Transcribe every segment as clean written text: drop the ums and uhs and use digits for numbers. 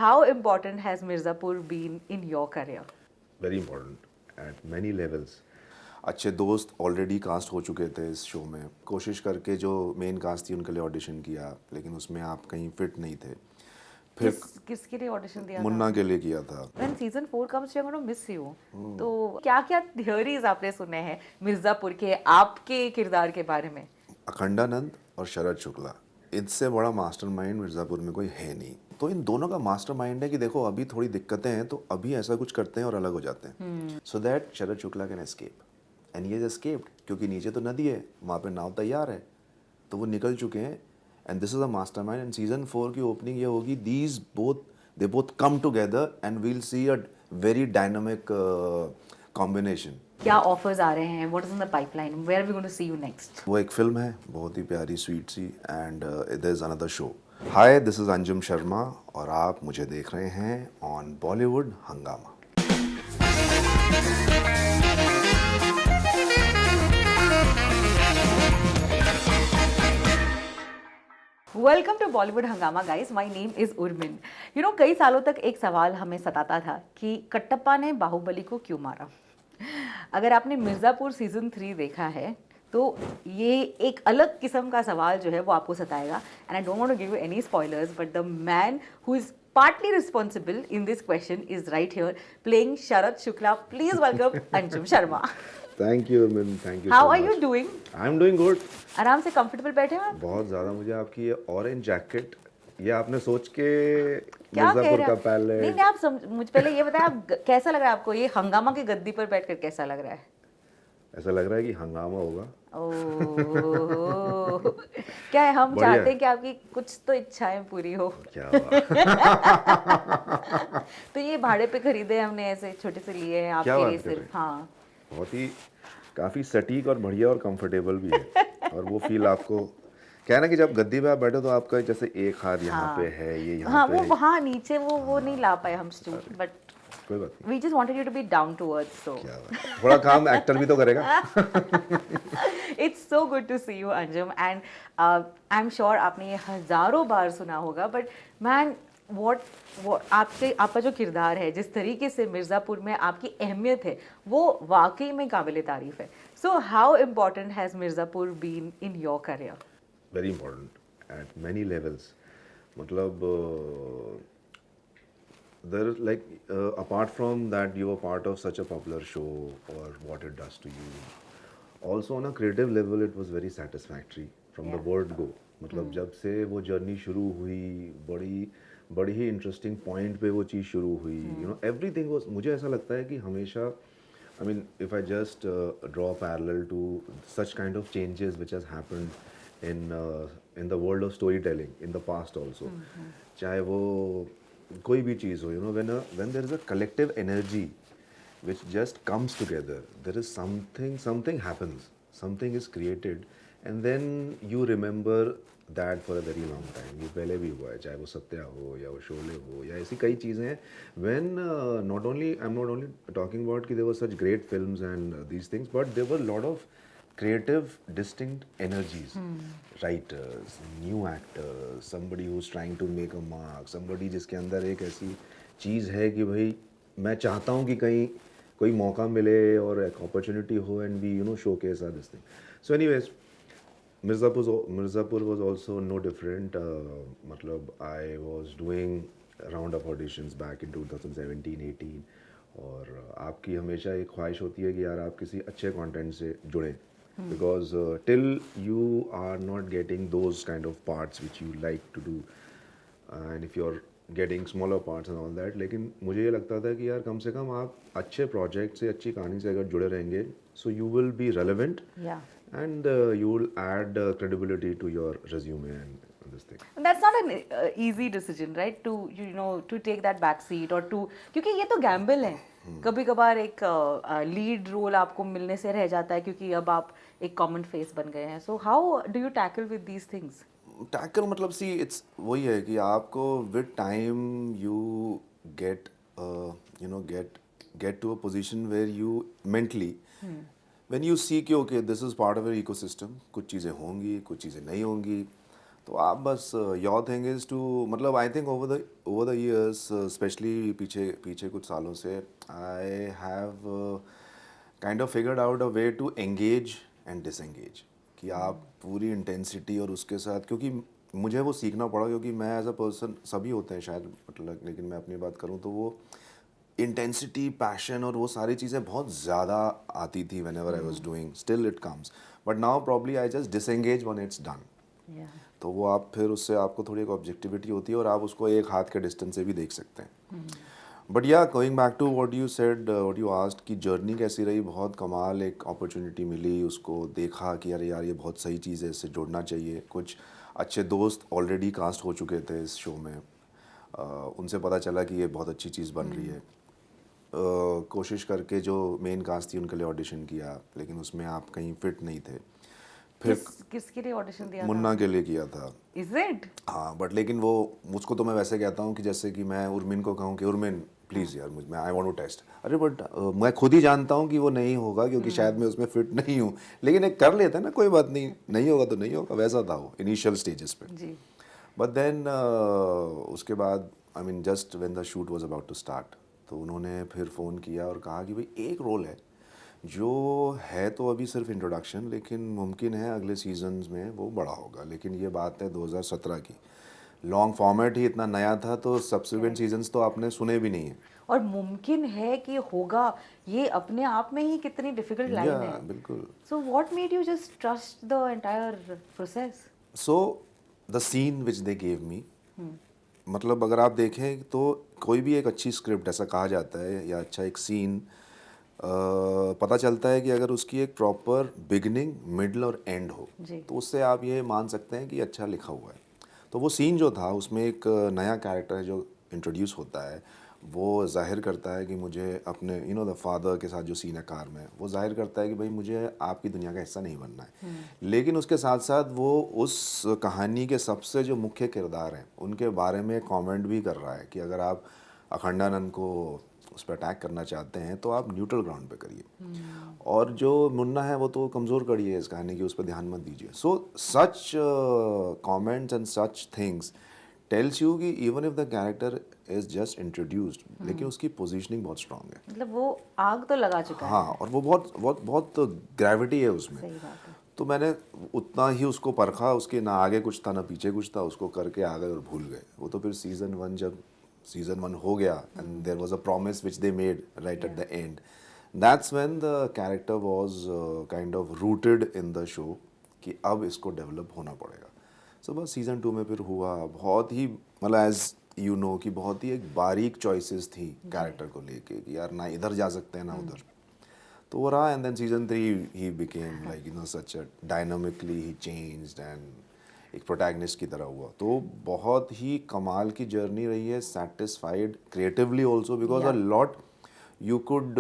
How important has Mirzapur been in your career? Very important at many levels. अच्छे दोस्त already cast हो चुके थे इस शो में। कोशिश करके जो मेन कास्ट थी उनके लिए ऑडिशन किया, लेकिन उसमें आप कहीं फिट नहीं थे। फिर किसके लिए ऑडिशन दिया था मुन्ना आपने? के लिए किया था। When season 4 comes, you're going to miss you. तो क्या क्या थियोरीज आपने सुने हैं मिर्जापुर के आपके किरदार के बारे में? अखंडानंद और शरद शुक्ला, इससे बड़ा मास्टरमाइंड मिर्ज़ापुर में कोई है नहीं। तो इन दोनों का मास्टरमाइंड है कि देखो अभी थोड़ी दिक्कतें हैं तो अभी ऐसा कुछ करते हैं और अलग हो जाते हैं, सो that Sharad Shukla can escape and ये एस्केप्ड, क्योंकि नीचे तो नदी है, वहाँ पे नाव तैयार है, तो वो निकल चुके हैं। And this is a mastermind. And season 4 की ओपनिंग ये होगी, these both they both come together and we'll see a very dynamic combination. क्या ऑफर्स आ रहे हैं? What is in the pipeline? Where are we going to see you next? वो एक film है बहुत ही प्यारी स्वीट सी, and there is another show. Hi, this is Anjum Sharma और आप मुझे देख रहे हैं ऑन बॉलीवुड हंगामा। वेलकम टू बॉलीवुड हंगामा guys, my name is Urmin. कई सालों तक एक सवाल हमें सताता था कि कटप्पा ने बाहुबली को क्यों मारा। अगर आपने मिर्ज़ापुर सीजन 3 देखा है तो ये एक अलग किस्म का सवाल जो है वो आपको सताएगा। And I don't want to give you any spoilers, but the man who is partly responsible in this question is right here playing Sharad Shukla. Please welcome Anjum Sharma. Thank you Arvind, thank you How so are you much. doing? I am doing good. आराम से comfortable बैठे हो आप? बहुत ज़्यादा। मुझे आपकी ये ऑरेंज जैकेट, ये आपने सोच के क्या कह मिर्ज़ापुर रहे का हैं? नहीं पैलेट। नहीं, आप मुझ पहले ये बताएं, कैसा लग रहा है आपको? ये हंगामा की गद्दी पर बैठकर कैसा लग रहा है? ऐसा लग रहा है कि हंगामा होगा। ओह क्या है, हम बढ़िया चाहते है। हैं कि आपकी कुछ तो इच्छाएं पूरी हो। क्या बात तो ये भाड़े पे खरीदे हमने, ऐसे छोटे से लिए हैं क्या आपके लिए बात कर रहे सिर्फ। हैं। हाँ, बहुत ही काफ़ी सटीक और बढ़िया और कंफर्टेबल भी है। और वो फील आपको, क्या है ना कि जब गद्दी पे आप बैठो तो आपका जैसे एक हाथ यहाँ पे हाँ, है, ये यहाँ हाँ, पे। वो वहाँ नीचे वो नहीं ला पाए हम स्टूल, बट कोई बात नहीं। We just wanted you to be down to earth. So क्या बात है। थोड़ा काम एक्टर भी तो करेगा। It's so good to see you Anjum. And I am sure आपने ये हजारों बार सुना होगा, बट मैन, वॉट आपका जो किरदार है, जिस तरीके से मिर्ज़ापुर में आपकी अहमियत है, वो वाकई में काबिल तारीफ है। So how important has Mirzapur been in your career? Very important at many levels. मतलब there like apart from that you were part of such a popular show or what it does to you, also on a creative level it was very satisfactory from the Yeah. word go। मतलब जब से वो journey शुरू हुई, बड़ी बड़ी ही interesting point पे वो चीज़ शुरू हुई। यू नो एवरीथिंग वाज, मुझे ऐसा लगता है कि हमेशा, I mean, if I just draw a parallel to such kind of changes which has happened in the world of storytelling in the past also, चाहे वो कोई भी चीज़ हो, you know, when there is a collective energy which just comes together, there is something happens, something is created, and then you remember that for a very long time। ये पहले भी हुआ है, चाहे वो सत्या हो या वो शोले हो या ऐसी कई चीज़ें हैं। when not only I'm not only talking about कि there were such great films and these things, but there were a lot of creative distinct energies, writers, new actors, somebody who's trying to make a mark, somebody जिसके अंदर एक ऐसी चीज़ है कि भाई मैं चाहता हूँ कि कहीं कोई मौका मिले और एक अपॉर्चुनिटी हो, and we showcase this thing। So anyways, Mirzapur was also no different। मतलब I was doing round of auditions back in 2017-18, और आपकी हमेशा एक ख्वाहिश होती है कि यार आप किसी अच्छे कंटेंट से जुड़ें, because till you are not getting those kind of parts which you like to do, and if you're getting smaller parts and all that, लेकिन मुझे ये लगता था कि यार कम से कम आप अच्छे प्रोजेक्ट से, अच्छी कहानी से अगर जुड़े रहेंगे, so you will be relevant Yeah. and you will add credibility to your resume and this thing। And that's not an easy decision, right? To take that back seat or to, क्योंकि ये तो Gamble है। कभी कभार एक lead role आपको मिलने से रह जाता है क्योंकि अब आप एक कॉमन फेस बन गए हैं। So how do you tackle with these things? Tackle मतलब सी इट्स वही है कि आपको with time you get get to a position where you mentally, when you see कि okay this is part of your ecosystem, कुछ चीज़ें होंगी, कुछ चीज़ें नहीं होंगी, तो आप बस योर थिंग इज़ टू मतलब I think over the years specially पीछे पीछे कुछ सालों से I have kind of figured out a way to engage and disengage कि आप पूरी इंटेंसिटी और उसके साथ क्योंकि मुझे वो सीखना पड़ा क्योंकि मैं एज अ पर्सन सभी होते हैं शायद मतलब लेकिन मैं अपनी बात करूँ तो वो इंटेंसिटी पैशन और वो सारी चीज़ें बहुत ज़्यादा आती थी when ever I was doing still it comes but now probably I just disengage one it's done या तो वो आप फिर उससे आपको थोड़ी एक ऑब्जेक्टिविटी होती है और आप उसको एक हाथ के डिस्टेंस से भी देख सकते हैं बट या going back to what you said what you asked कि जर्नी कैसी रही बहुत कमाल एक अपॉर्चुनिटी मिली उसको देखा कि अरे यार ये बहुत सही चीज़ है इससे जुड़ना चाहिए कुछ अच्छे दोस्त ऑलरेडी कास्ट हो चुके थे इस शो में उनसे पता चला कि ये बहुत अच्छी चीज़ बन रही है कोशिश करके जो मेन कास्ट थी उनके लिए ऑडिशन किया लेकिन उसमें आप कहीं फिट नहीं थे फिर किसके लिए ऑडिशन दिया था मुन्ना के लिए किया था इज इट हाँ बट लेकिन वो मुझको तो मैं वैसे कहता हूँ कि जैसे कि मैं उर्मिन को कहूँ कि उर्मिन प्लीज़ यार मुझ मैं आई वांट टू टेस्ट अरे बट मैं खुद ही जानता हूँ कि वो नहीं होगा क्योंकि शायद मैं उसमें फिट नहीं हूँ लेकिन एक कर लेते हैं ना कोई बात नहीं नहीं होगा तो नहीं होगा वैसा था वो इनिशियल स्टेजेस पे जी बट देन उसके बाद I mean just when the shoot was about to start तो उन्होंने फिर फ़ोन किया और कहा कि भाई एक रोल है जो है तो अभी सिर्फ इंट्रोडक्शन लेकिन मुमकिन है अगले सीजन्स में वो बड़ा होगा लेकिन ये बात है 2017 की लॉन्ग फॉर्मेट ही इतना नया था तो सब्सिक्वेंट सीजन्स तो आपने सुने भी नहीं है और मुमकिन है कि होगा ये अपने आप में ही कितनी डिफिकल्ट लाइन या है बिल्कुल so what made you just trust the entire process so the scene which they gave me मतलब अगर आप देखें तो कोई भी एक अच्छी स्क्रिप्ट ऐसा कहा जाता है या अच्छा एक सीन पता चलता है कि अगर उसकी एक प्रॉपर बिगनिंग मिडल और एंड हो जी तो उससे आप ये मान सकते हैं कि अच्छा लिखा हुआ है तो वो सीन जो था उसमें एक नया कैरेक्टर है जो इंट्रोड्यूस होता है वो जाहिर करता है कि मुझे अपने द फादर के साथ जो सीन है कार में वो जाहिर करता है कि भाई मुझे आपकी दुनिया का हिस्सा नहीं बनना है लेकिन उसके साथ साथ वो उस कहानी के सबसे जो मुख्य किरदार हैं उनके बारे में कमेंट भी कर रहा है कि अगर आप अखंडानंद को उस पर अटैक करना चाहते हैं तो आप न्यूट्रल ग्राउंड पे करिए और जो मुन्ना है वो तो कमज़ोर कड़ी है इस कहानी की उस पर ध्यान मत दीजिए so such comments and such things tells you कि even if the character is just introduced लेकिन उसकी पोजीशनिंग बहुत स्ट्रांग है मतलब वो आग तो लगा चुका हाँ है और वो बहुत बहुत बहुत ग्रेविटी है उसमें सही बात है तो मैंने उतना ही उसको परखा उसके ना आगे कुछ था ना पीछे कुछ था उसको करके आ गए और भूल गए वो तो फिर सीजन वन हो गया and there was a promise which they made right at the end that's when the character was kind of rooted in the show कि अब इसको डेवलप होना पड़ेगा सो बस सीज़न 2 में फिर हुआ बहुत ही मतलब एज यू नो कि बहुत ही एक बारीक चॉइसेस थी कैरेक्टर को लेके कि यार ना इधर जा सकते हैं ना उधर तो वो रहा and then season 3 he became like such a dynamically he changed and एक प्रोटैगनिस्ट की तरह हुआ तो बहुत ही कमाल की जर्नी रही है satisfied creatively also because a lot you could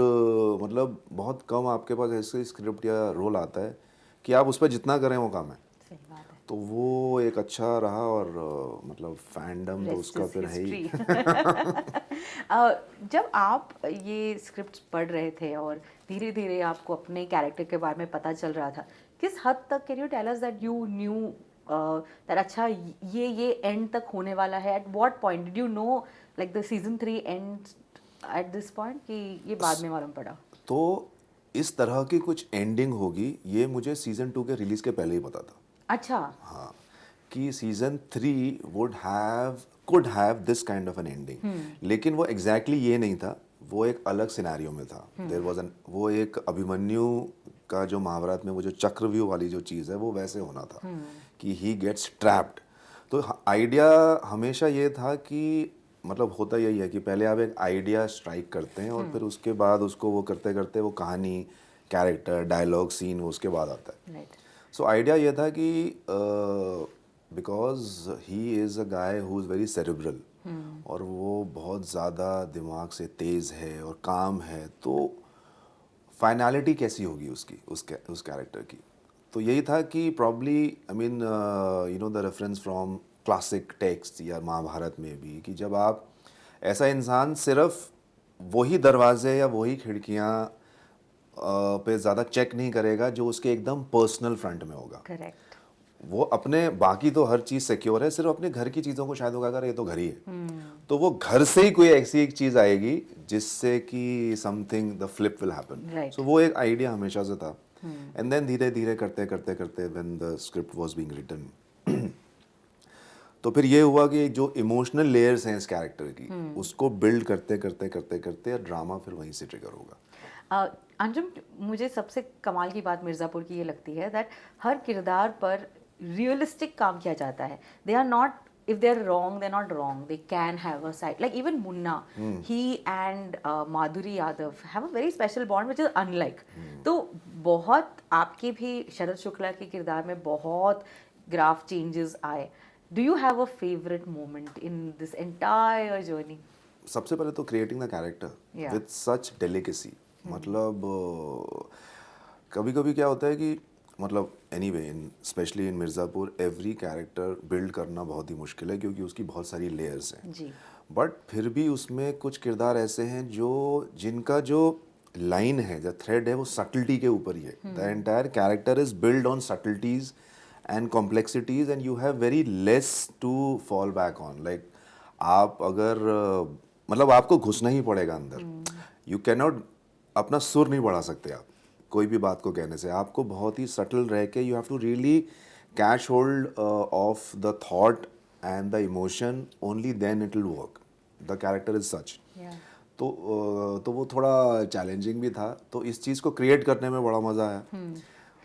मतलब बहुत कम आपके पास ऐसे स्क्रिप्ट या रोल आता है कि आप उस पर जितना करें वो कम है सही बात है तो वो एक अच्छा रहा और मतलब फैंडम तो Rest उसका is फिर है ही history. जब आप ये स्क्रिप्ट पढ़ रहे थे और धीरे धीरे आपको अपने कैरेक्टर के बारे में पता चल रहा था किस हद तक can you tell us that you knew that अच्छा ये एंड तक होने वाला है at what point did you know like the season 3 end at this point कि ये बाद में मालूम पड़ा तो इस तरह की कुछ एंडिंग होगी ये मुझे सीजन 2 के रिलीज के पहले ही पता था अच्छा हाँ कि season 3 would have could have this kind of an ending लेकिन वो एग्जैक्टली ये नहीं था वो एक अलग सिनेरियो में था देयर वाज एन वो एक अभिमन्यु का जो महाभारत में वो जो चक्रव्यूह वाली जो चीज़ है वो वैसे होना था कि ही गेट्स ट्रैप्ड तो आइडिया हमेशा ये था कि मतलब होता यही है कि पहले आप एक आइडिया स्ट्राइक करते हैं और फिर उसके बाद उसको वो करते करते वो कहानी कैरेक्टर डायलॉग सीन वो उसके बाद आता है राइट सो आइडिया ये था कि because he is a guy who is very cerebral और वो बहुत ज़्यादा दिमाग से तेज़ है और काम है तो फाइनलिटी कैसी होगी उसकी उस कैरेक्टर की तो यही था कि probably I mean the reference from classic text या महाभारत में भी कि जब आप ऐसा इंसान सिर्फ वही दरवाजे या वही खिड़कियाँ पे ज़्यादा चेक नहीं करेगा जो उसके एकदम पर्सनल फ्रंट में होगा करेक्ट वो अपने बाकी तो हर चीज सिक्योर है, सिर्फ अपने घर की चीजों को शायद होगा अगर ये तो घर ही है, तो वो घर से ही कोई ऐसी एक चीज आएगी जिससे कि something the flip will happen. Right. सो वो एक आइडिया हमेशा से था। एंड देन धीरे धीरे करते करते करते when the script was being written, तो फिर ये हुआ कि जो इमोशनल लेयर्स हैं इस कैरेक्टर की, उसको बिल्ड करते करते करते करते ड्रामा फिर वहीं से ट्रिगर होगा। अंजुम, मुझे सबसे कमाल की बात मिर्ज़ापुर की ये लगती है दैट हर किरदार पर रियलिस्टिक काम किया जाता है. They are not, if they're wrong, they're not wrong. They can have a side. Like even Munna, he and Madhuri Yadav have a very special bond, which is unlike. तो बहुत आपके भी शरद शुक्ला के किरदार में बहुत ग्राफ चेंजेस आए. Do you have a favorite moment in this entire journey? सबसे पहले तो creating the character Yeah. With such delicacy, मतलब कभी कभी क्या होता है कि मतलब anyway in specially in Mirzapur every character build करना बहुत ही मुश्किल है क्योंकि उसकी बहुत सारी लेयर्स हैं। जी. बट फिर भी उसमें कुछ किरदार ऐसे हैं जो जिनका जो लाइन है, जो थ्रेड है, वो सटलिटी के ऊपर ही है। The entire character is build on subtleties and complexities and you have very less to fall back on. Like आप अगर मतलब आपको घुसना ही पड़ेगा अंदर, यू कैनॉट अपना सुर नहीं बढ़ा सकते आप कोई भी बात को कहने से। आपको बहुत ही सटल रह के you have to really catch hold of the thought and the emotion, only then it will work. The character is such. Yeah. तो वो थोड़ा चैलेंजिंग भी था, तो इस चीज़ को क्रिएट करने में बड़ा मज़ा आया।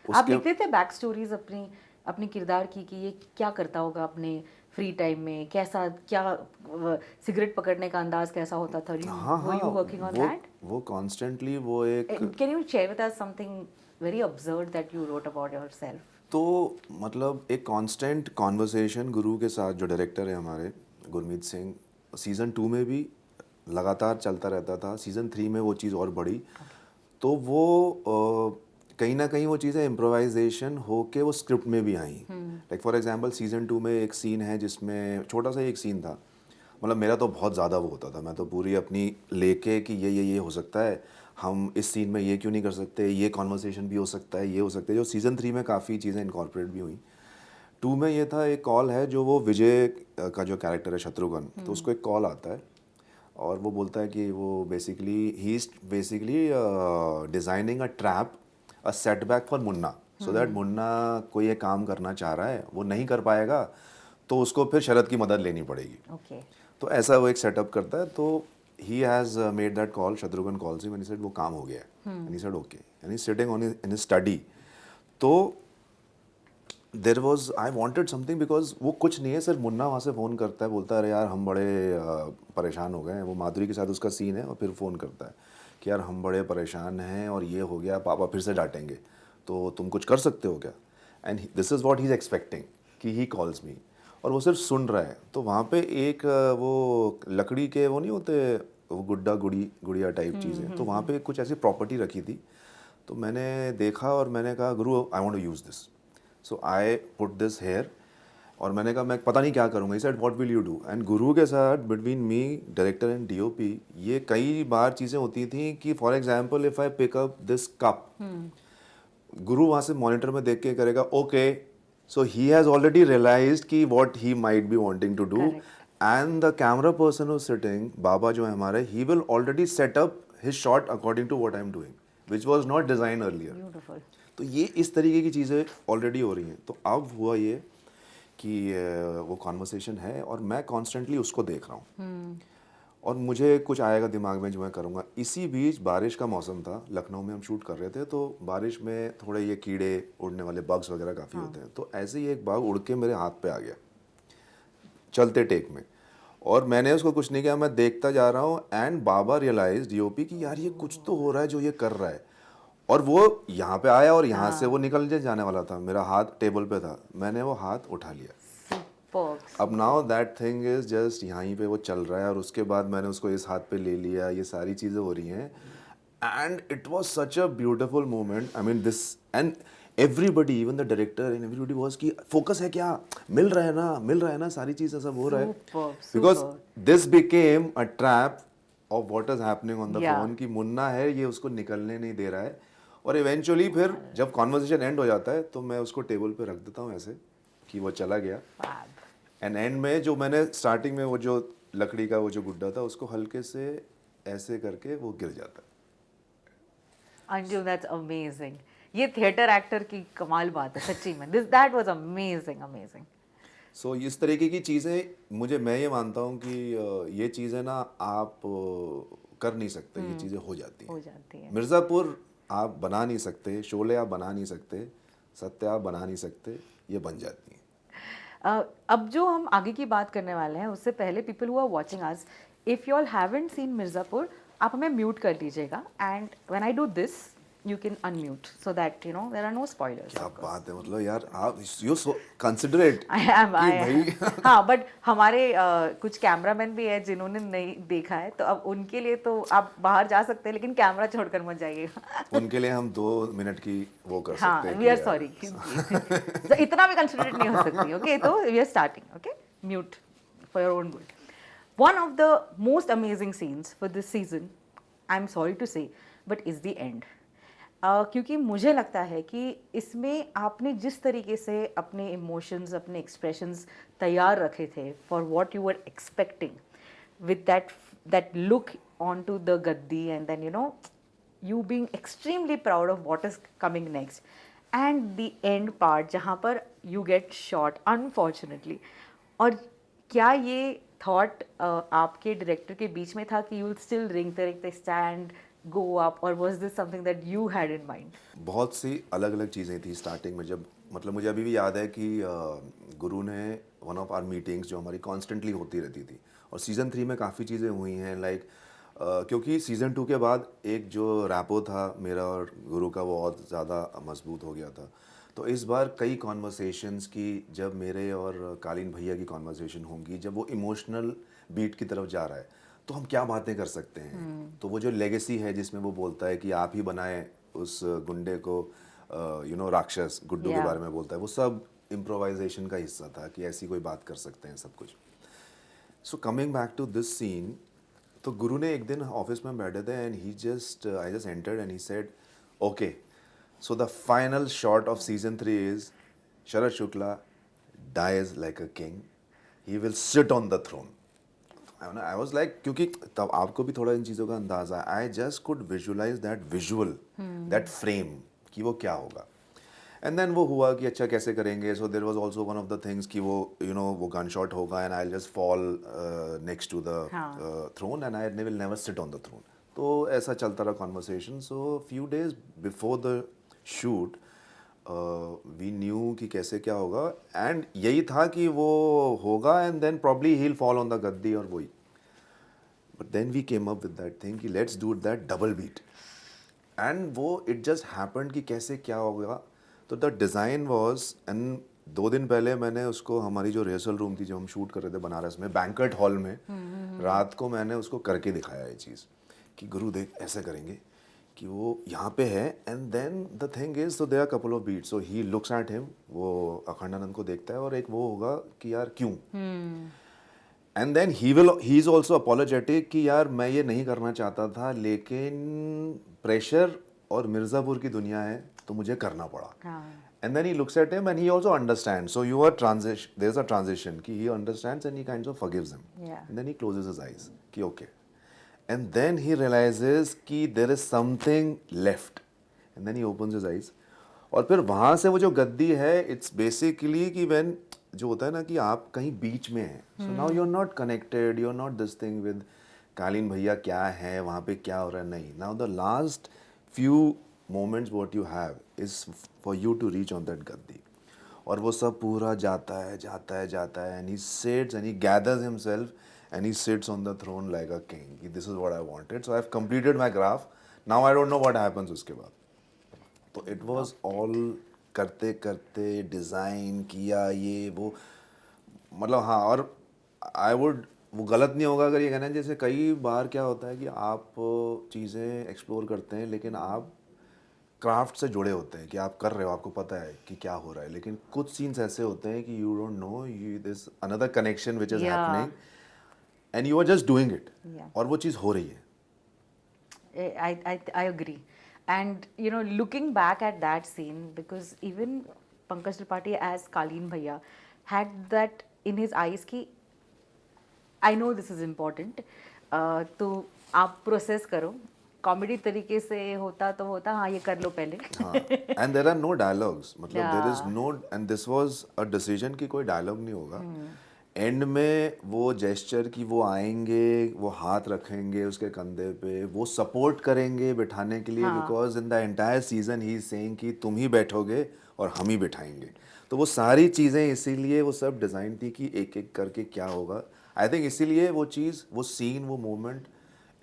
आप लिखते थे बैक स्टोरीज अपनी अपनी किरदार की कि ये क्या करता होगा अपने फ्री टाइम में, कैसा क्या सिगरेट पकड़ने का अंदाज कैसा होता था? हाँ Were you working on that? वो कॉन्स्टेंटली वो एक Can you share with us something very absurd that you wrote about yourself? तो मतलब एक कांस्टेंट कॉन्वर्सेशन गुरु के साथ, जो डायरेक्टर है हमारे गुरमीत सिंह, सीज़न 2 में भी लगातार चलता रहता था। सीज़न 3 में वो चीज़ और बढ़ी। तो वो कहीं ना कहीं वो चीज़ें इम्प्रोवाइजेशन होके वो स्क्रिप्ट में भी आई। लाइक फॉर एग्जांपल सीज़न 2 में एक सीन है जिसमें छोटा सा एक सीन था, मतलब मेरा तो बहुत ज़्यादा वो होता था, मैं तो पूरी अपनी लेके कि ये हो सकता है, हम इस सीन में ये क्यों नहीं कर सकते, ये कॉन्वर्सेशन भी हो सकता है, ये हो सकता है। जो सीज़न 3 में काफ़ी चीज़ें इनकॉर्पोरेट भी हुई। 2 में ये था, एक कॉल है जो वो विजय का जो कैरेक्टर है शत्रुघ्न, तो उसको एक कॉल आता है और वो बोलता है कि वो he is basically designing a trap, a setback for Munna, so that Munna कोई एक काम करना चाह रहा है, वो नहीं कर पाएगा तो उसको फिर शरद की मदद लेनी पड़ेगी। Okay. तो ऐसा वो एक सेटअप करता है। तो he has made that call, Shatrughan calls him and he said वो काम हो गया है, and he said okay, and he sitting on in his study. तो there was I wanted something, because वो कुछ नहीं है, सिर्फ मुन्ना वहाँ से फ़ोन करता है, बोलता है अरे यार हम बड़े परेशान हो गए हैं। वो माधुरी के साथ उसका सीन है और फिर फ़ोन करता है कि यार हम बड़े परेशान हैं और ये हो गया, पापा फिर से डांटेंगे, तो तुम कुछ कर सकते हो क्या? And this is what he is expecting कि ही कॉल्स मी, और वो सिर्फ सुन रहा है। तो वहाँ पे एक वो लकड़ी के वो नहीं होते, वो गुड़िया टाइप चीज़ें, तो वहाँ पे कुछ ऐसी प्रॉपर्टी रखी थी। तो मैंने देखा और मैंने कहा Guru I want to use this, so I put this here, और मैंने कहा मैं पता नहीं क्या करूँगा। He said what will you do? And Guru के साथ between me, director and DOP, ये कई बार चीज़ें होती थी कि for example if I pick up this cup, Guru वहाँ से मॉनिटर में देख के करेगा okay, so he has already realized कि what he might be wanting to do, and the camera person who sitting, Baba जो है हमारे, he will already set up his shot according to what I am doing, which was not design earlier. Beautiful. तो ये इस तरीके की चीज़ें already हो रही हैं। तो अब हुआ ये कि वो कॉन्वर्सेशन है और मैं कॉन्स्टेंटली उसको देख रहा हूँ, और मुझे कुछ आएगा दिमाग में जो मैं करूँगा। इसी बीच बारिश का मौसम था, लखनऊ में हम शूट कर रहे थे, तो बारिश में थोड़े ये कीड़े उड़ने वाले बग्स वगैरह काफ़ी होते हैं। तो ऐसे ही एक बग उड़ के मेरे हाथ पे आ गया चलते टेक में, और मैंने उसको कुछ नहीं किया, मैं देखता जा रहा हूँ। एंड बाबा रियलाइज डीओपी कि यार ये कुछ तो हो रहा है जो ये कर रहा है, और वो यहाँ पे आया और यहाँ से वो निकल जाने वाला था। मेरा हाथ टेबल पे था, मैंने वो हाथ उठा लिया। Superb. अब now that thing is just यहीं पे वो चल रहा है, और उसके बाद मैंने उसको इस हाथ पे ले लिया, ये सारी चीज़ें हो रही हैं। And it was such a beautiful moment, I mean this, and everybody, even the director and everybody was कि फोकस है क्या, मिल रहा है ना, सारी चीज़ें सब हो रहा है। Superb, because superb. This became a trap of what is happening on the Yeah. Phone, कि मुन्ना है ये उसको निकलने नहीं दे रहा है। और इवेंचुअली फिर जब कॉन्वर्सेशन एंड हो जाता है तो मैं उसको टेबल पे रख देता हूँ ऐसे, कि वो चला गया। Fab. एंड एंड में जो मैंने स्टार्टिंग में वो जो लकड़ी का वो जो गुड्डा था उसको हल्के से ऐसे करके वो गिर जाता है। Anju, that's amazing. ये थिएटर एक्टर की कमाल बात है सच्ची में. That was amazing, amazing. सो इस तरीके की चीज़ें मुझे मैं ये मानता हूँ कि ये चीज़ें ना आप कर नहीं सकते, ये चीज़ें हो जाती हो हैं। जाती है. मिर्ज़ापुर आप बना नहीं सकते, शोले आप बना नहीं सकते, सत्या आप बना नहीं सकते, ये बन जाती हैं। अब जो हम आगे की बात करने वाले हैं उससे पहले people who are watching us, if you all haven't seen Mirzapur, आप हमें म्यूट कर लीजिएगा and when I do this you can unmute so that you know there are no spoilers. क्या बात है, मतलब यार आप you so considerate I am कि आई भाई हाँ, बट हमारे कुछ कैमरामैन भी है जिन्होंने नहीं देखा है, तो अब उनके लिए तो आप बाहर जा सकते हैं लेकिन कैमरा छोड़कर मत जाइएगा. उनके लिए हम 2 मिनट की वो कर हाँ, सकते हैं वी कि आर यार, सॉरी. इतना भी कंसिडरेट नहीं हो सकती. ओके, तो we are starting. Okay, mute for your own good. One of the most amazing scenes for this season, I'm sorry to say, but is the end. क्योंकि मुझे लगता है कि इसमें आपने जिस तरीके से अपने इमोशंस, अपने एक्सप्रेशंस तैयार रखे थे for what you were expecting with that look on to the gaddi and then you know you being extremely proud of what is coming next, and the end part जहाँ पर you get shot unfortunately. और क्या ये thought आपके director के बीच में था कि यू विल स्टिल रेंगते रेंगते स्टैंड गो अप, और was this something that you had in mind? बहुत सी अलग अलग चीज़ें थी स्टार्टिंग में, जब मतलब मुझे अभी भी याद है कि गुरु ने वन ऑफ आवर मीटिंग्स जो हमारी कॉन्स्टेंटली होती रहती थी, और सीज़न 3 में काफ़ी चीज़ें हुई हैं लाइक क्योंकि सीज़न 2 के बाद एक जो रैपो था मेरा और गुरु का वो बहुत ज़्यादा मजबूत हो गया था। तो इस बार कई कॉन्वर्सेशंस की, जब मेरे और कालीन भैया की कॉन्वर्सेशन होंगी, जब वो इमोशनल बीट की तरफ जा रहा है तो हम क्या बातें कर सकते हैं। तो वो जो लेगेसी है जिसमें वो बोलता है कि आप ही बनाए उस गुंडे को, यू नो राक्षस गुड्डू के Yeah. बारे में बोलता है, वो सब इम्प्रोवाइजेशन का हिस्सा था कि ऐसी कोई बात कर सकते हैं सब कुछ। So coming back to this scene, तो गुरु ने एक दिन ऑफिस में बैठे थे and I just entered and he said okay, so the final shot of season 3 is Sharad Shukla dies like a king, he will sit on the throne. I was like, क्योंकि तब आपको भी थोड़ा इन चीज़ों का अंदाजा, I just could visualize that visual, that frame कि वो क्या होगा। एंड देन वो हुआ कि अच्छा कैसे करेंगे। So there was also one of the things कि वो यू नो वो गन शॉट होगा and I just fall next to the throne and I will never sit on the throne. तो ऐसा चलता रहा conversation. So few days before the shoot we knew कि कैसे क्या होगा, एंड यही था कि वो होगा and then probably he will fall on the गद्दी और वही। But then we came up with that thing कि let's do that double beat, and वो इट जस्ट हैपेंड कि कैसे क्या होगा। तो द डिज़ाइन वॉज, एंड 2 दिन पहले मैंने उसको, हमारी जो रिहर्सल रूम थी जो हम शूट कर रहे थे बनारस में बैंक्वेट हॉल में, रात को मैंने उसको करके दिखाया ये चीज़ कि गुरु देख ऐसे करेंगे कि वो यहाँ पे है and then the thing is, so there are couple of beats, so he looks at him, वो अखंडानंद को देखता है और एक वो होगा कि यार क्यों, and then he is also apologetic कि यार मैं ये नहीं करना चाहता था लेकिन प्रेशर और मिर्ज़ापुर की दुनिया है तो मुझे करना पड़ा। And then he looks at him and he also understands. So you are there's a transition कि he understands and he kind of forgives him. Yeah. And then he closes his eyes कि okay. And then he realizes कि there is something left. And then he opens his eyes. और फिर वहाँ से वो जो गद्दी है, it's basically कि when जो होता है ना कि आप कहीं बीच में हैं, so now you're not connected, you're not this thing with कालीन भैया क्या है वहाँ पे क्या हो रहा है, नहीं। Now the last few moments what you have is for you to reach on that गद्दी, और वो सब पूरा जाता है जाता है जाता है and he sits and he gathers himself and he sits on the throne like a king. This is what I wanted, so I've completed my graph. Now I don't know what happens उसके बाद। तो it was all करते करते design किया ये वो, मतलब हाँ। और आई वुड, वो गलत नहीं होगा अगर ये कहना है, जैसे कई बार क्या होता है कि आप चीज़ें एक्सप्लोर करते हैं लेकिन आप क्राफ्ट से जुड़े होते हैं कि आप कर रहे हो, आपको पता है कि क्या हो रहा है, लेकिन कुछ सीन्स ऐसे होते हैं कि you don't know, you this another connection which is Yeah. Happening and you are just doing it, Yeah. और वो चीज़ हो रही है। I agree. And looking back at that scene, because even Pankaj Tripathi as Kaleen Bhaiya, had that in his eyes कि I know this is important, तो आप process करो, comedy तरीके से होता तो होता हाँ ये कर लो पहले. हाँ, and there are no dialogues, मतलब there is Yeah. No, and this was a decision कि कोई डायलॉग नहीं होगा. एंड में वो जेस्चर कि वो आएंगे, वो हाथ रखेंगे उसके कंधे पे, वो सपोर्ट करेंगे बिठाने के लिए, हाँ. Because in the entire season he is saying कि तुम ही बैठोगे और हम ही बिठाएंगे. तो वो सारी चीज़ें इसीलिए वो सब डिज़ाइन थी कि एक एक करके क्या होगा. आई थिंक इसीलिए वो चीज़, वो सीन, वो मोमेंट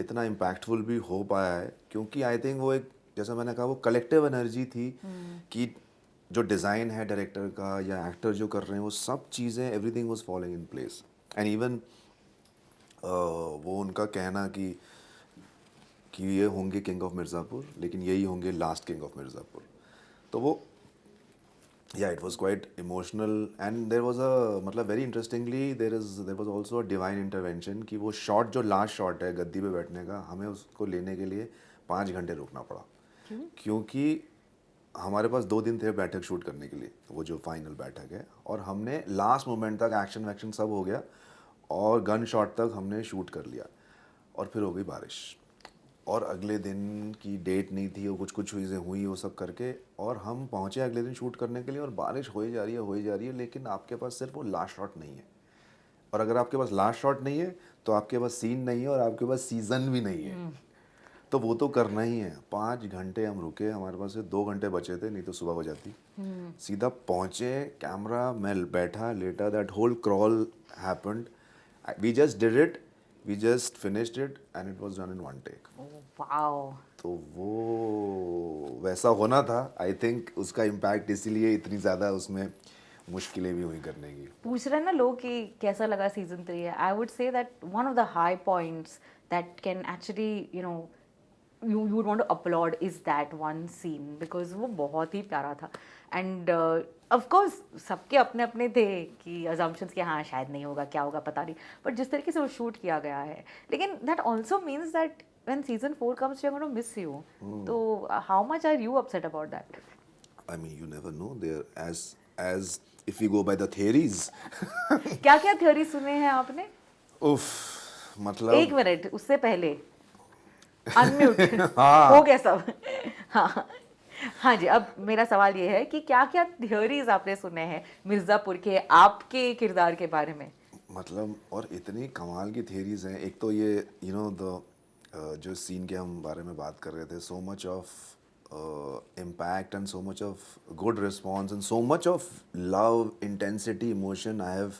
इतना इम्पैक्टफुल भी हो पाया है, क्योंकि आई थिंक वो एक, जैसा मैंने कहा, वो कलेक्टिव एनर्जी थी कि जो डिज़ाइन है डायरेक्टर का या एक्टर जो कर रहे हैं, वो सब चीज़ें, everything was following in place. And even वो उनका कहना कि ये होंगे किंग ऑफ मिर्ज़ापुर, लेकिन यही होंगे लास्ट किंग ऑफ मिर्ज़ापुर. तो वो, yeah, it was quite emotional, and there was a, मतलब very interestingly there was also a divine intervention कि वो शॉट, जो लास्ट शॉट है गद्दी पे बैठने का, हमें उसको लेने के लिए 5 घंटे रुकना पड़ा. क्योंकि हमारे पास 2 दिन थे बैठक शूट करने के लिए, वो जो फाइनल बैठक है, और हमने लास्ट मोमेंट तक एक्शन वैक्शन सब हो गया और गन शॉट तक हमने शूट कर लिया, और फिर हो गई बारिश, और अगले दिन की डेट नहीं थी, वो कुछ कुछ चीज़ें हुई वो सब करके, और हम पहुँचे अगले दिन शूट करने के लिए, और बारिश हो ही जा रही है, हो ही जा रही है, लेकिन आपके पास सिर्फ वो लास्ट शॉट नहीं है. और अगर आपके पास लास्ट शॉट नहीं है तो आपके पास सीन नहीं है, और आपके पास सीज़न भी नहीं है. तो वो तो करना ही है. 5 घंटे हम रुके, हमारे पास से 2 घंटे बचे थे, नहीं तो सुबह हो जाती. सीधा पहुँचे, कैमरा, मैं बैठा लेटा, that whole crawl happened, we just did it, we just finished it, and it was done in one take. Wow. तो वो वैसा होना था. आई थिंक उसका इम्पैक्ट इसीलिए इतनी ज़्यादा उसमें मुश्किलें भी हुई करने की. पूछ रहे हैं ना लोग कि कैसा लगा सीजन 3 है. I would say that one of the high points that can actually you know you would want to applaud is that one scene because वो बहुत ही प्यारा था. एंड ऑफ कोर्स सबके अपने अपने थे कि assumptions कि हाँ शायद नहीं होगा, क्या होगा पता नहीं, बट जिस तरीके से वो शूट किया गया है, लेकिन that also means that when season 4 comes they're going to miss you. तो how much are you upset about that? I mean, you never know. There, as if we go by the theories. क्या क्या theory सुने हैं आपने? उफ, मतलब 1 minute उससे पहले अनम्यूट हो गया सब. हाँ हाँ जी. अब मेरा सवाल ये है कि क्या क्या थियोरीज आपने सुने हैं मिर्ज़ापुर के आपके किरदार के बारे में? मतलब, और इतनी कमाल की थियरीज हैं. एक तो ये, यू नो, द जो सीन के हम बारे में बात कर रहे थे, so much of impact and so much of good response and so much of love, intensity, emotion I have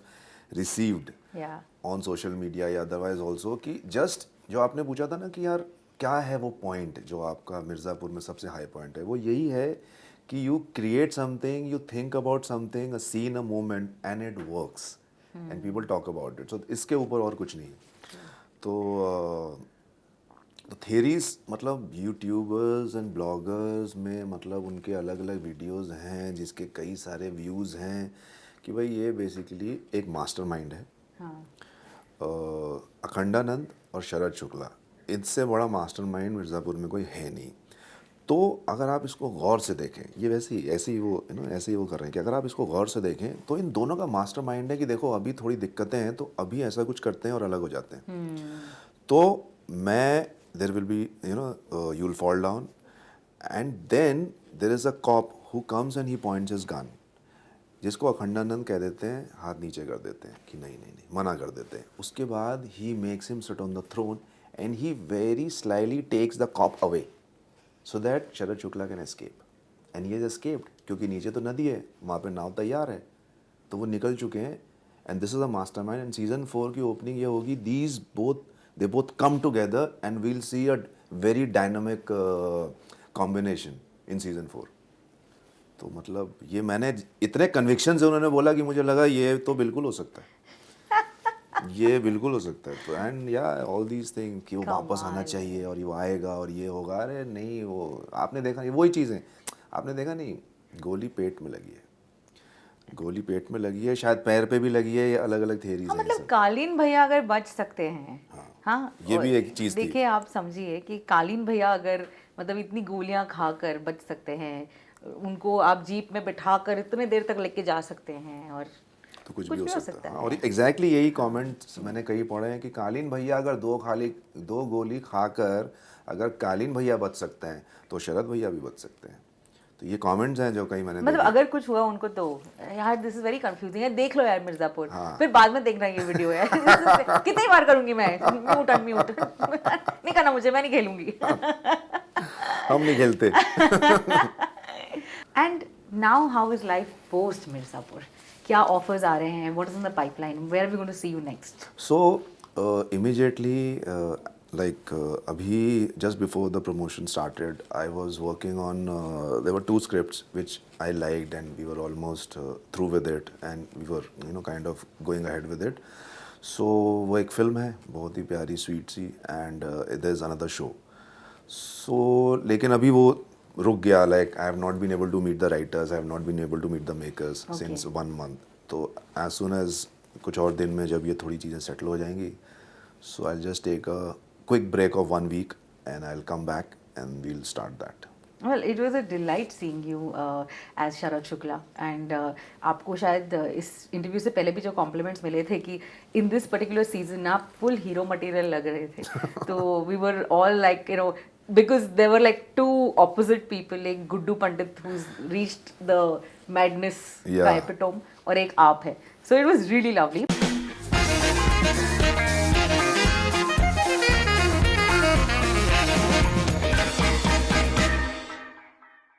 received या ऑन सोशल मीडिया या अदरवाइज ऑल्सो, कि जस्ट जो आपने पूछा था ना कि यार क्या है वो पॉइंट जो आपका मिर्ज़ापुर में सबसे हाई पॉइंट है, वो यही है कि you create something, you think about something, a scene, a moment, and it works and people talk about it. So इसके ऊपर और कुछ नहीं. तो थियरीज, मतलब यूट्यूबर्स एंड ब्लॉगर्स में, मतलब उनके अलग अलग वीडियोस हैं जिसके कई सारे व्यूज़ हैं कि भाई ये बेसिकली एक मास्टरमाइंड है. हाँ. अखंडानंद और शरद शुक्ला, इससे बड़ा मास्टरमाइंड मिर्ज़ापुर में कोई है नहीं. तो अगर आप इसको गौर से देखें, ये वैसे ही ऐसे ही वो, यू नो, ऐसे ही वो कर रहे हैं कि अगर आप इसको गौर से देखें तो इन दोनों का मास्टरमाइंड है कि देखो अभी थोड़ी दिक्कतें हैं तो अभी ऐसा कुछ करते हैं और अलग हो जाते हैं. तो मैं, there will be, you know, you will fall down, and then there is a cop who comes and he points his gun, जिसको अखंडानंद कह देते हैं, हाथ नीचे कर देते हैं कि नहीं नहीं नहीं, मना कर देते हैं. उसके बाद he makes him sit on the throne and he very slyly takes the cop away so that Sharad Shukla can escape. And he has escaped, क्योंकि नीचे तो नदी है, वहाँ पे नाव तैयार है, तो वो निकल चुके हैं. And this is a mastermind. And season 4 की ओपनिंग ये होगी, these both, they both come together and we'll see a very dynamic combination in season 4. तो मतलब ये मैंने इतने कन्विक्शन से उन्होंने बोला कि मुझे लगा ये तो बिल्कुल हो सकता है, ये बिल्कुल हो सकता है. तो एंड या ऑल दीज थिंग कि वो वापस आना चाहिए और वो आएगा और ये होगा. अरे नहीं, वो आपने देखा नहीं, वही चीज़ें आपने देखा नहीं. गोली पेट में लगी है, गोली पेट में लगी है, शायद पैर पे भी लगी है, ये अलग अलग थियरीज हाँ, हैं. मतलब कालीन भैया अगर बच सकते हैं. हाँ, ये और भी एक चीज़ थी. देखिए आप समझिए कि कालीन भैया अगर मतलब इतनी गोलियां खाकर बच सकते हैं, उनको आप जीप में बिठाकर इतने देर तक लेके जा सकते हैं, और तो कुछ कुछ भी भी हो हो सकता सकता है। है। हाँ, और एग्जैक्टली यही कमेंट्स मैंने कई पढ़े हैं कि कालीन भैया अगर दो गोली खाकर अगर कालीन भैया बच सकते हैं तो शरद भैया भी बच सकते हैं। तो ये कमेंट्स हैं जो कहीं मैंने मतलब देखे। अगर कुछ हुआ उनको तो यार दिस इज वेरी कंफ्यूजिंग है, देख लो यार मिर्जापुर, हाँ। फिर बाद में देखना ये वीडियो यार। कितनी बार करूंगी मैं म्यूट अनम्यूट। नहीं करना मुझे, मैं नहीं खेलूंगी। हम नहीं खेलते। And now how is life post Mirzapur? क्या ऑफर्स आ रहे हैं? What is in the pipeline? Where are we going to see you next? So immediately, abhi just before the promotion started, I was working on. There were two scripts which I liked, and we were almost through with it, and we were kind of going ahead with it. So वो एक film है बहुत ही प्यारी sweet सी, and there is another show. So लेकिन अभी वो रुक गया, like I have not been able to meet the writers, I have not been able to meet the makers Okay. since 1 month. तो as soon as कुछ और दिन में जब ये थोड़ी चीज़ें सेटल हो जाएंगी, so I'll just take a quick break of 1 week and I'll come back and we'll start that. Well, it was a delight seeing you as Sharad Shukla, and आपको शायद इस इंटरव्यू से पहले भी जो कॉम्प्लीमेंट्स मिले थे कि इन दिस पर्टिकुलर सीजन आप फुल हीरो मटेरियल लग रहे थे। तो we were all like because there were like two opposite people, एक Guddu Pandit who's reached the madness Yeah. का epitome, और एक आप है। So it was really lovely.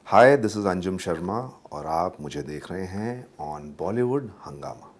Hi, this is Anjum Sharma और आप मुझे देख रहे हैं on Bollywood हंगामा।